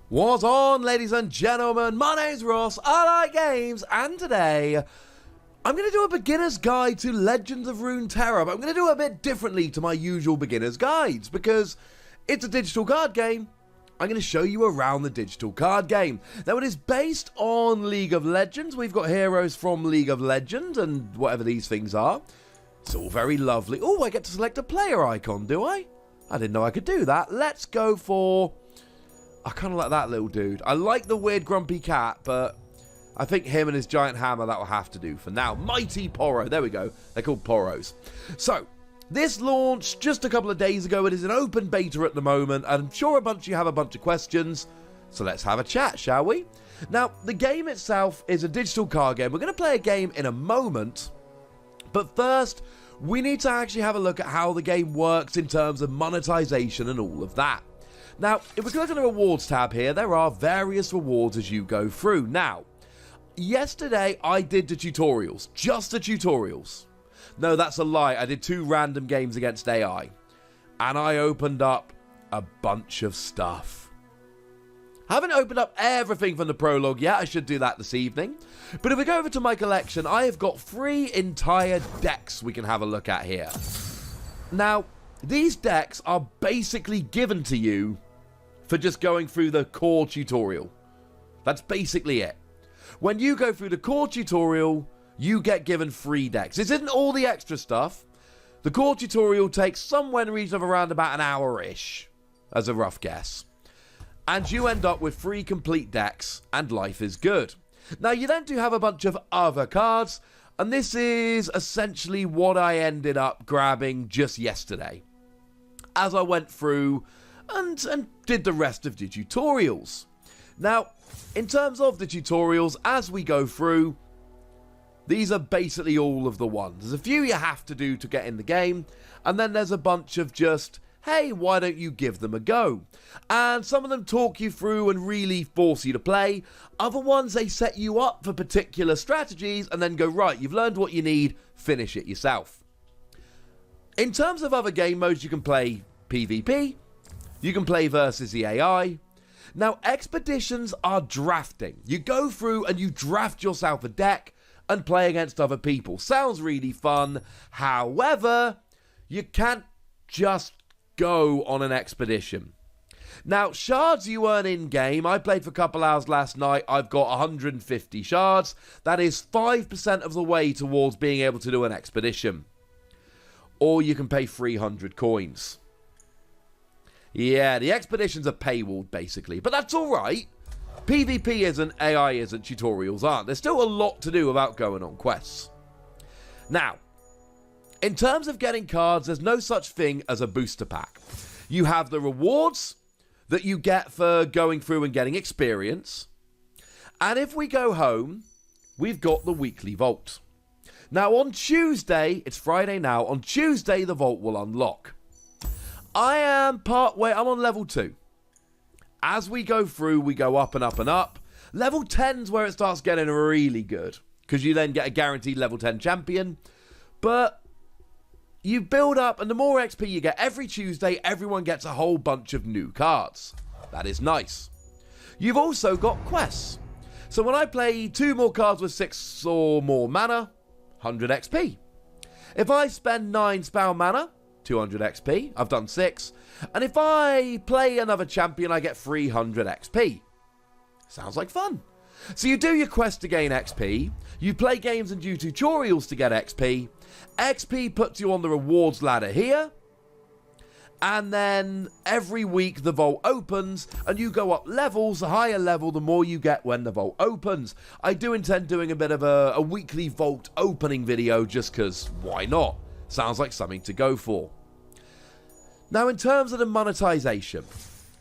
What's on, ladies and gentlemen? My name's Ross, I like games, and today I'm going to do a beginner's guide to Legends of Runeterra, but I'm going to do it a bit differently to my usual beginner's guides, because it's a digital card game. I'm going to show you around the digital card game. Now, it is based on League of Legends. We've got heroes from League of Legends and whatever these things are. It's all very lovely. Oh, I get to select a player icon, do I? I didn't know I could do that. Let's go for... I kind of like that little dude. I like the weird grumpy cat, but I think him and his giant hammer, that will have to do for now. Mighty Poro. There we go. They're called Poros. So, this launched just a couple of days ago. It is an open beta at the moment. I'm sure you have a bunch of questions. So let's have a chat, shall we? Now, the game itself is a digital card game. We're going to play a game in a moment. But first, we need to actually have a look at how the game works in terms of monetization and all of that. Now, if we click on the rewards tab here, there are various rewards as you go through. Now, yesterday I did the tutorials, just the tutorials. No, that's a lie. I did 2 random games against AI. And I opened up a bunch of stuff. I haven't opened up everything from the prologue yet. I should do that this evening. But if we go over to my collection, I have got 3 entire decks we can have a look at here. Now, these decks are basically given to you for just going through the core tutorial. That's basically it. When you go through the core tutorial, you get given 3 decks. This isn't all the extra stuff. The core tutorial takes somewhere in the region of around about an hour-ish, as a rough guess. And you end up with 3 complete decks, and life is good. Now, you then do have a bunch of other cards, and this is essentially what I ended up grabbing just yesterday, as I went through and did the rest of the tutorials. Now, in terms of the tutorials, as we go through, these are basically all of the ones. There's a few you have to do to get in the game, and then there's a bunch of just, hey, why don't you give them a go? And some of them talk you through and really force you to play. Other ones, they set you up for particular strategies and then go, right, you've learned what you need, finish it yourself. In terms of other game modes, you can play PvP, you can play versus the AI. Now, expeditions are drafting. You go through and you draft yourself a deck and play against other people. Sounds really fun. However, you can't just go on an expedition. Now, shards you earn in-game. I played for a couple hours last night. I've got 150 shards. That is 5% of the way towards being able to do an expedition. Or you can pay 300 coins. Yeah, the expeditions are paywalled, basically. But that's alright. PvP isn't, AI isn't, tutorials aren't. There's still a lot to do without going on quests. Now, in terms of getting cards, there's no such thing as a booster pack. You have the rewards that you get for going through and getting experience. And if we go home, we've got the weekly vault. Now, on Tuesday, it's Friday now, on Tuesday, the vault will unlock. I am I'm on level 2. As we go through, we go up and up and up. Level 10's where it starts getting really good, because you then get a guaranteed level 10 champion. But you build up, and the more XP you get every Tuesday, everyone gets a whole bunch of new cards. That is nice. You've also got quests. So when I play 2 more cards with 6 or more mana, 100 XP. If I spend 9 spell mana, 200 XP. I've done 6. And if I play another champion, I get 300 XP. Sounds like fun. So you do your quest to gain XP. You play games and do tutorials to get XP. XP puts you on the rewards ladder here. And then every week the vault opens and you go up levels. The higher level, the more you get when the vault opens. I do intend doing a bit of a weekly vault opening video just because why not? Sounds like something to go for. Now, in terms of the monetization,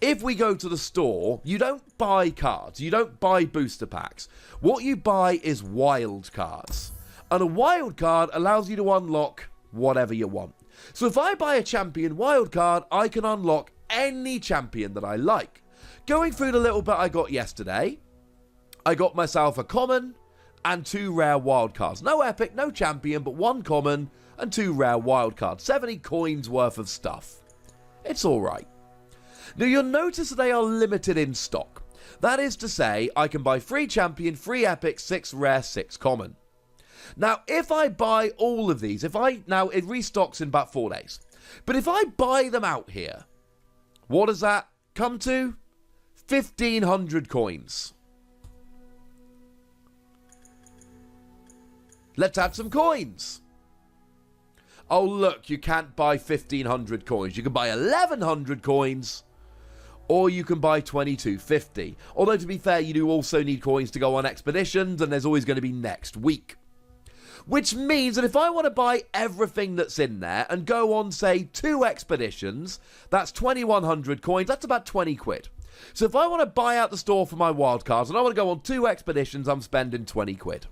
if we go to the store, you don't buy cards, you don't buy booster packs. What you buy is wild cards. And a wild card allows you to unlock whatever you want. So if I buy a champion wild card, I can unlock any champion that I like. Going through the little bit I got yesterday, I got myself a common and 2 rare wild cards. No epic, no champion, but 1 common and 2 rare wild cards. 70 coins worth of stuff. It's alright. Now, you'll notice that they are limited in stock. That is to say, I can buy 3 champion, 3 epic, 6 rare, 6 common. Now, if I buy all of these, now it restocks in about 4 days. But if I buy them out here, what does that come to? 1,500 coins. Let's add some coins. Oh, look, you can't buy 1,500 coins. You can buy 1,100 coins, or you can buy 2,250. Although, to be fair, you do also need coins to go on expeditions, and there's always going to be next week. Which means that if I want to buy everything that's in there and go on, say, 2 expeditions, that's 2,100 coins. That's about 20 quid. So if I want to buy out the store for my wildcards and I want to go on 2 expeditions, I'm spending 20 quid.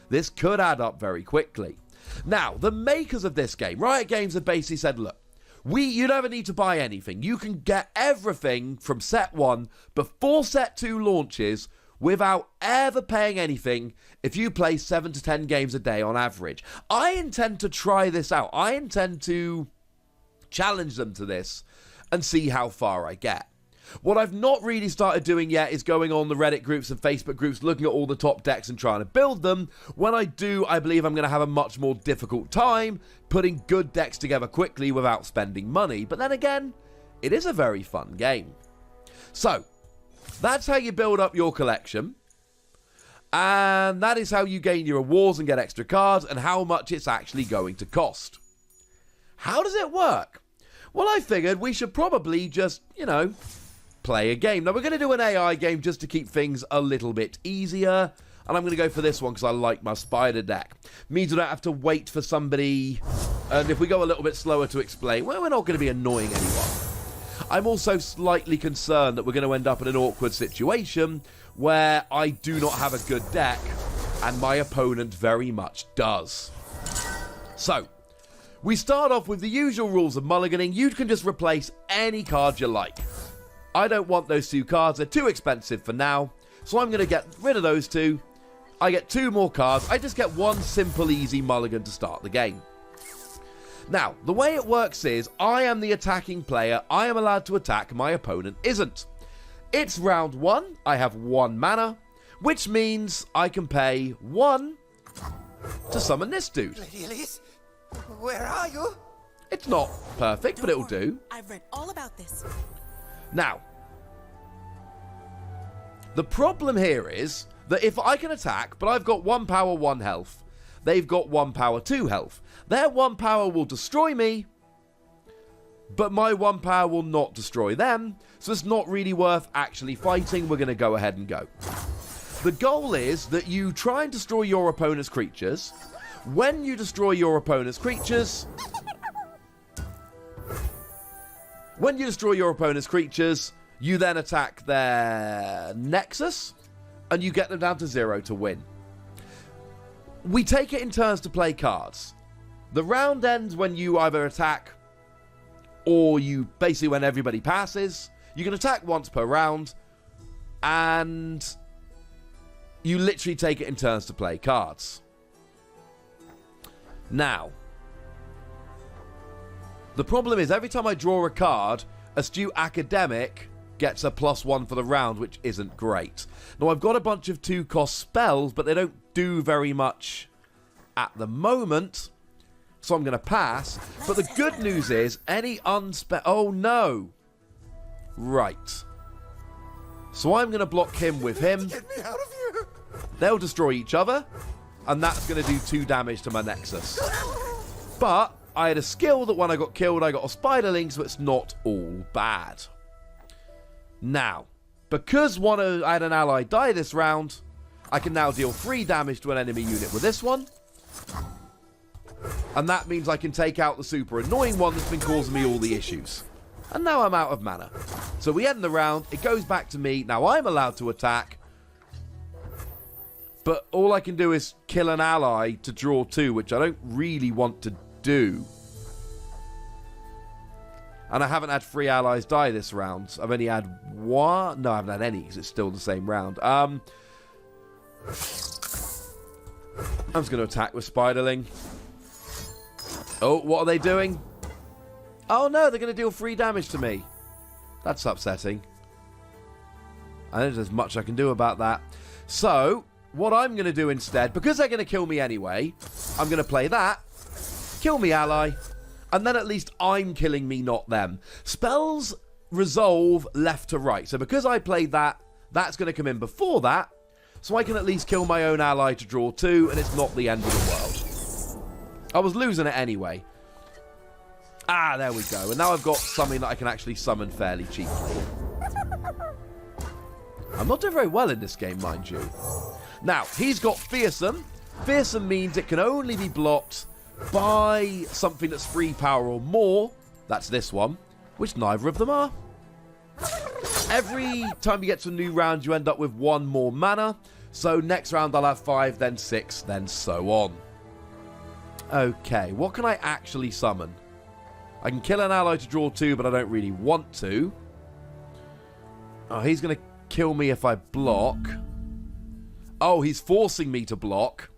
This could add up very quickly. Now, the makers of this game, Riot Games, have basically said, look, you never need to buy anything. You can get everything from set 1 before set 2 launches without ever paying anything if you play 7 to 10 games a day on average. I intend to try this out. I intend to challenge them to this and see how far I get. What I've not really started doing yet is going on the Reddit groups and Facebook groups, looking at all the top decks and trying to build them. When I do, I believe I'm going to have a much more difficult time putting good decks together quickly without spending money. But then again, it is a very fun game. So, that's how you build up your collection. And that is how you gain your rewards and get extra cards, and how much it's actually going to cost. How does it work? Well, I figured we should probably just, play a game. Now, we're going to do an AI game just to keep things a little bit easier. And I'm going to go for this one because I like my spider deck. Means I don't have to wait for somebody. And if we go a little bit slower to explain, well, we're not going to be annoying anyone. I'm also slightly concerned that we're going to end up in an awkward situation where I do not have a good deck and my opponent very much does. So, we start off with the usual rules of mulliganing. You can just replace any card you like. I don't want those 2 cards. They're too expensive for now. So I'm going to get rid of those 2. I get 2 more cards. I just get 1 simple, easy mulligan to start the game. Now, the way it works is, I am the attacking player. I am allowed to attack. My opponent isn't. It's round 1. I have 1 mana, which means I can pay 1 to summon this dude. Lady Elise, where are you? It's not perfect, but it'll do. I've read all about this. Now, the problem here is that if I can attack, but I've got 1 power, 1 health, they've got 1 power, 2 health. Their 1 power will destroy me, but my 1 power will not destroy them, so it's not really worth actually fighting. We're going to go ahead and go. The goal is that you try and destroy your opponent's creatures. When you destroy your opponent's creatures, you then attack their Nexus, and you get them down to 0 to win. We take it in turns to play cards. The round ends when you either attack, or you basically when everybody passes. You can attack once per round, and you literally take it in turns to play cards. Now, the problem is every time I draw a card, Astute Academic gets a +1 for the round, which isn't great. Now, I've got a bunch of 2-cost spells, but they don't do very much at the moment, so I'm going to pass. But the good news is, any oh no! Right. So I'm going to block him with him. Get me out of here! They'll destroy each other, and that's going to do 2 damage to my Nexus. But I had a skill that when I got killed, I got a Spiderling, so it's not all bad. Now, because I had an ally die this round, I can now deal 3 damage to an enemy unit with this one. And that means I can take out the super annoying one that's been causing me all the issues. And now I'm out of mana. So we end the round, it goes back to me, now I'm allowed to attack. But all I can do is kill an ally to draw 2, which I don't really want to do. And I haven't had 3 allies die this round. I've only had 1. No, I haven't had any because it's still the same round. I'm just going to attack with Spiderling. Oh, what are they doing? Oh no, they're going to deal 3 damage to me. That's upsetting. And there's much I can do about that. So, what I'm going to do instead, because they're going to kill me anyway, I'm going to play that, kill me ally, and then at least I'm killing me, not them. Spells resolve left to right. So because I played that, that's going to come in before that, so I can at least kill my own ally to draw 2, and it's not the end of the world. I was losing it anyway. Ah, there we go. And now I've got something that I can actually summon fairly cheaply. I'm not doing very well in this game, mind you. Now, he's got Fearsome. Fearsome means it can only be blocked by something that's free power or more. That's this one, which neither of them are. Every time you get to a new round, you end up with 1 more mana. So next round I'll have 5, then 6, then so on. Okay, what can I actually summon? I can kill an ally to draw 2, but I don't really want to. Oh, he's going to kill me if I block. Oh, he's forcing me to block.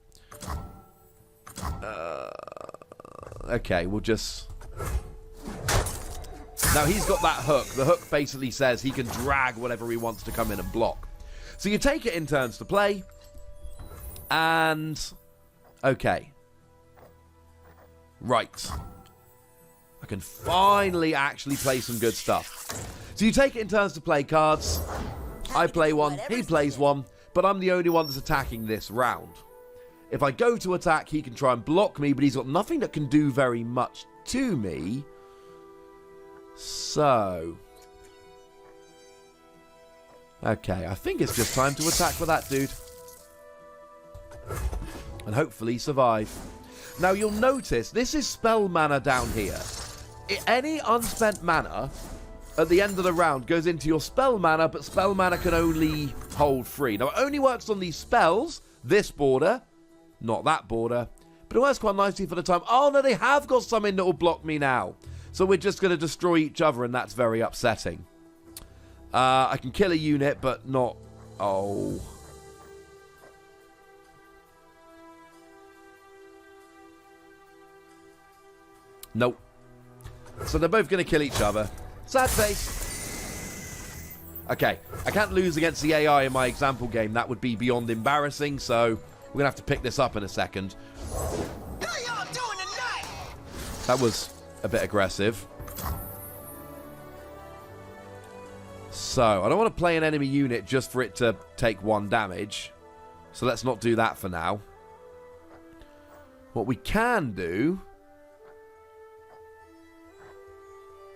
Okay, we'll just... Now, he's got that hook. The hook basically says he can drag whatever he wants to come in and block. So you take it in turns to play. And... Okay. Right. I can finally actually play some good stuff. So you take it in turns to play cards. I play one, he plays one, but I'm the only one that's attacking this round. If I go to attack, he can try and block me, but he's got nothing that can do very much to me. So... Okay, I think it's just time to attack with that dude. And hopefully survive. Now you'll notice, this is spell mana down here. Any unspent mana at the end of the round goes into your spell mana, but spell mana can only hold 3. Now it only works on these spells, this border, not that border, but it works quite nicely for the time. Oh no, they have got something that will block me now. So we're just going to destroy each other, and that's very upsetting. I can kill a unit, but not... Oh... Nope. So they're both going to kill each other. Sad face. Okay, I can't lose against the AI in my example game. That would be beyond embarrassing, so we're going to have to pick this up in a second. How y'all doing tonight? That was a bit aggressive. So, I don't want to play an enemy unit just for it to take 1 damage. So let's not do that for now. What we can do...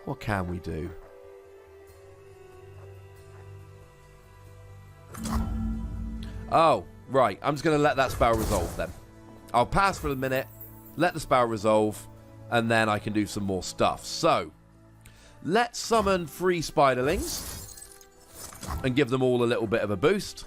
What can we do? Oh, right. I'm just going to let that spell resolve then. I'll pass for a minute, let the spell resolve, and then I can do some more stuff. So, let's summon 3 spiderlings and give them all a little bit of a boost.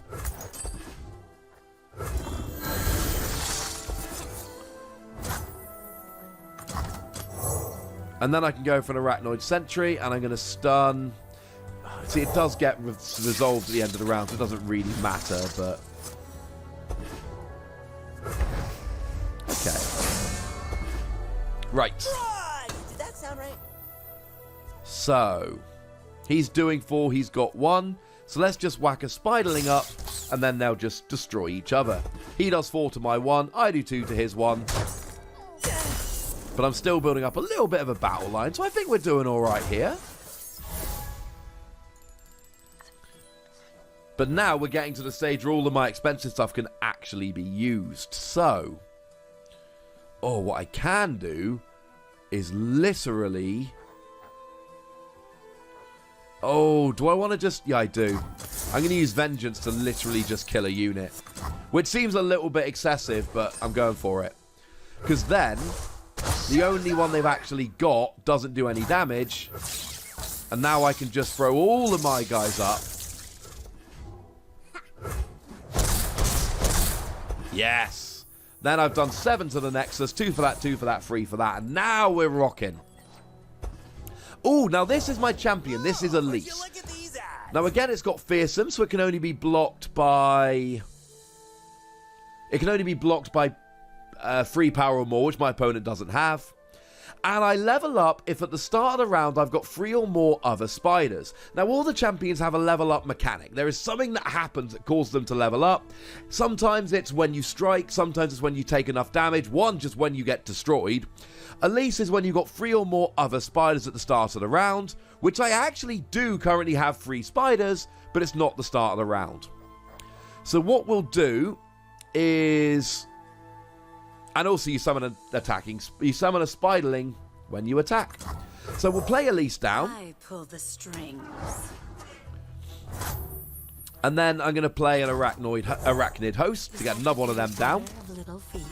And then I can go for an Arachnoid Sentry, and I'm going to stun. See, it does get resolved at the end of the round, so it doesn't really matter, but... Okay. Right. Did that sound right? So, he's doing 4, he's got 1. So let's just whack a spiderling up, and then they'll just destroy each other. He does 4 to my 1, I do 2 to his 1. But I'm still building up a little bit of a battle line, so I think we're doing alright here. But now we're getting to the stage where all of my expensive stuff can actually be used. So, what I can do is literally... Oh, do I want to just... Yeah, I do. I'm going to use Vengeance to literally just kill a unit. Which seems a little bit excessive, but I'm going for it. Because then... The only one they've actually got doesn't do any damage. And now I can just throw all of my guys up. Yes. Then I've done 7 to the Nexus. 2 for that, 2 for that, 3 for that. And now we're rocking. Oh, now this is my champion. This is Elise. Now again, it's got Fearsome, so it can only be blocked by... It can only be blocked by... free power or more, which my opponent doesn't have. And I level up if at the start of the round I've got 3 or more other spiders. Now, all the champions have a level up mechanic. There is something that happens that causes them to level up. Sometimes it's when you strike, sometimes it's when you take enough damage, one just when you get destroyed. Elise is when you've got 3 or more other spiders at the start of the round, which I actually do currently have 3 spiders, but it's not the start of the round. So what we'll do is... And also you summon you summon a spiderling when you attack. So we'll play Elise down. I pull the strings. And then I'm going to play an arachnid host to get another one of them down. Little feet.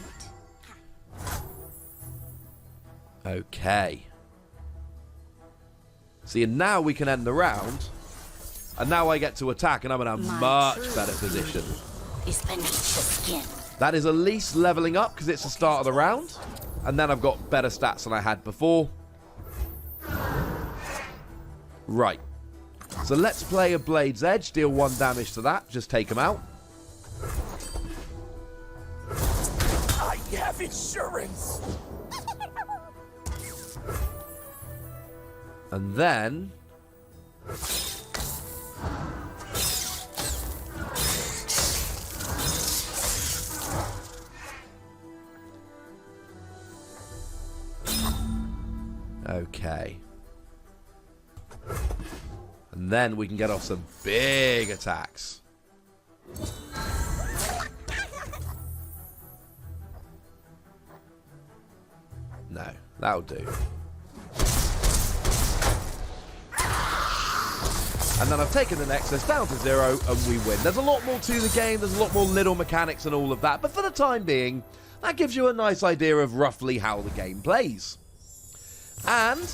Okay. See, and now we can end the round. And now I get to attack, and I'm in a much better position. Is beneath the skin. That is Elise leveling up because it's the start of the round. And then I've got better stats than I had before. Right. So let's play a Blade's Edge. Deal 1 damage to that. Just take him out. I have insurance. And then... Okay. And then we can get off some big attacks. No, that'll do. And then I've taken the Nexus down to 0 and we win. There's a lot more to the game, there's a lot more little mechanics and all of that, but for the time being, that gives you a nice idea of roughly how the game plays. And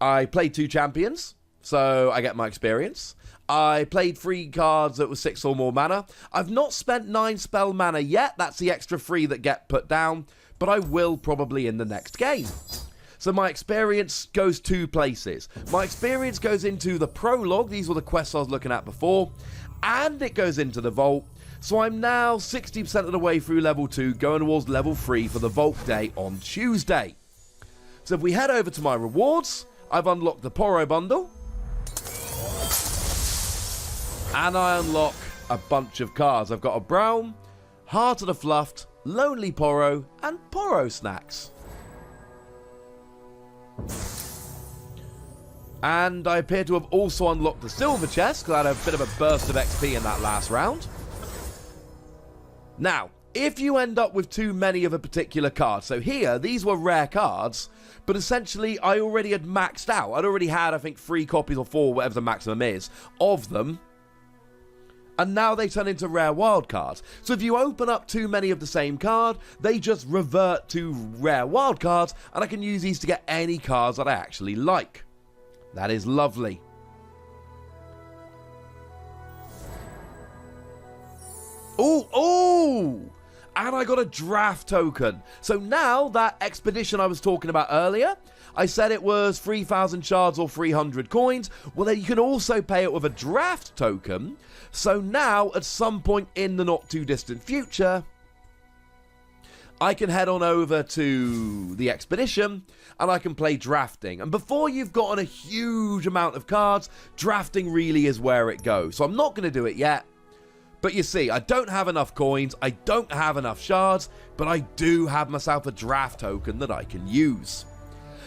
I played 2 champions, so I get my experience. I played 3 cards that were 6 or more mana. I've not spent 9 spell mana yet. That's the extra 3 that get put down, but I will probably in the next game. So my experience goes 2 places. My experience goes into the prologue. These were the quests I was looking at before. And it goes into the vault. So I'm now 60% of the way through level 2, going towards level 3 for the vault day on Tuesday. So if we head over to my rewards, I've unlocked the Poro bundle. And I unlock a bunch of cards. I've got a Brown, Heart of the Fluffed, Lonely Poro, and Poro Snacks. And I appear to have also unlocked the Silver Chest, because I had a bit of a burst of XP in that last round. Now, if you end up with too many of a particular card, so here, these were rare cards, but essentially I already had maxed out. I'd already had, I think, 3 copies or 4, whatever the maximum is, of them. And now they turn into rare wild cards. So if you open up too many of the same card, they just revert to rare wild cards, and I can use these to get any cards that I actually like. That is lovely. Oh! And I got a draft token. So now that expedition I was talking about earlier, I said it was 3,000 shards or 300 coins. Well, then you can also pay it with a draft token. So now, at some point in the not too distant future, I can head on over to the expedition and I can play drafting. And before you've gotten a huge amount of cards, drafting really is where it goes. So I'm not going to do it yet. But you see, I don't have enough coins, I don't have enough shards, but I do have myself a draft token that I can use.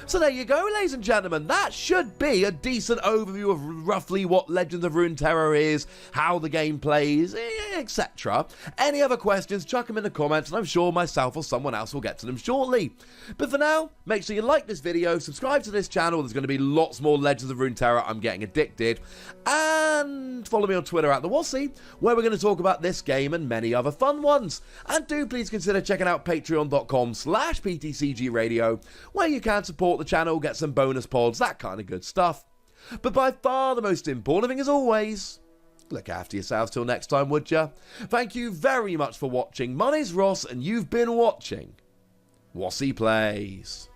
So there you go, ladies and gentlemen. That should be a decent overview of roughly what Legends of Runeterra is, how the game plays, etc. Any other questions, chuck them in the comments, and I'm sure myself or someone else will get to them shortly. But for now, make sure you like this video, subscribe to this channel. There's going to be lots more Legends of Runeterra. I'm getting addicted. And follow me on Twitter at the Wossy, where we're going to talk about this game and many other fun ones. And do please consider checking out patreon.com/PTCGradio, where you can support the channel, get some bonus pods, that kind of good stuff. But by far the most important thing, as always, look after yourselves till next time, would ya? Thank you very much for watching. My name's Ross, and you've been watching Wossy Plays.